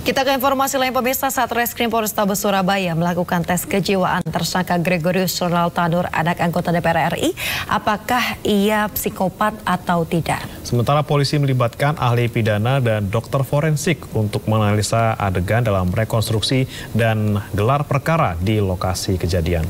Kita ke informasi lain, pemirsa. Satreskrim Polrestabes Surabaya melakukan tes kejiwaan tersangka Gregorius Ronald Tanur, anak anggota DPR RI. Apakah ia psikopat atau tidak? Sementara polisi melibatkan ahli pidana dan dokter forensik untuk menganalisa adegan dalam rekonstruksi dan gelar perkara di lokasi kejadian.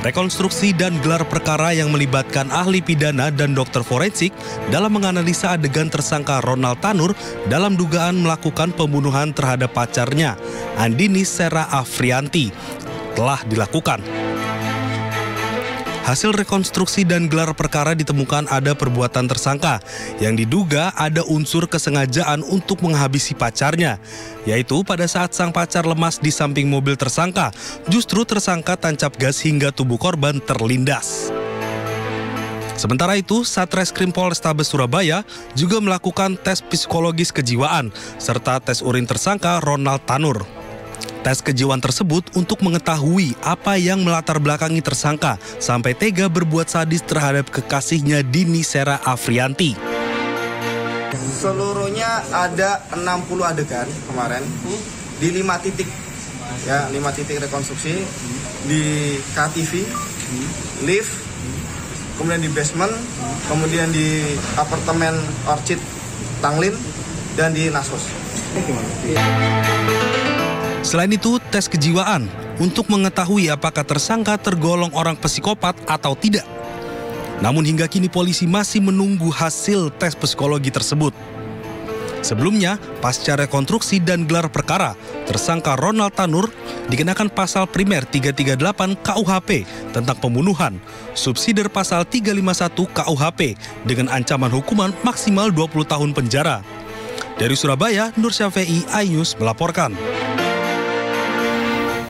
Rekonstruksi dan gelar perkara yang melibatkan ahli pidana dan dokter forensik dalam menganalisa adegan tersangka Ronald Tanur dalam dugaan melakukan pembunuhan terhadap pacarnya, Andini Sera Afrianti, telah dilakukan. Hasil rekonstruksi dan gelar perkara ditemukan ada perbuatan tersangka yang diduga ada unsur kesengajaan untuk menghabisi pacarnya, yaitu pada saat sang pacar lemas di samping mobil tersangka, justru tersangka tancap gas hingga tubuh korban terlindas. Sementara itu, Satreskrim Polrestabes Surabaya juga melakukan tes psikologis kejiwaan serta tes urin tersangka Ronald Tanur. Tes kejiwaan tersebut untuk mengetahui apa yang melatar belakangi tersangka sampai tega berbuat sadis terhadap kekasihnya Dini Sera Afrianti. Seluruhnya ada 60 adegan kemarin di 5 titik. Ya, 5 titik rekonstruksi di KTV, lift, kemudian di basement, kemudian di apartemen Orchid Tanglin, dan di Nasos. Selain itu, tes kejiwaan untuk mengetahui apakah tersangka tergolong orang psikopat atau tidak. Namun hingga kini polisi masih menunggu hasil tes psikologi tersebut. Sebelumnya, pasca rekonstruksi dan gelar perkara, tersangka Ronald Tanur dikenakan pasal primer 338 KUHP tentang pembunuhan, subsidiar pasal 351 KUHP dengan ancaman hukuman maksimal 20 tahun penjara. Dari Surabaya, Nur Syafei, iNews melaporkan.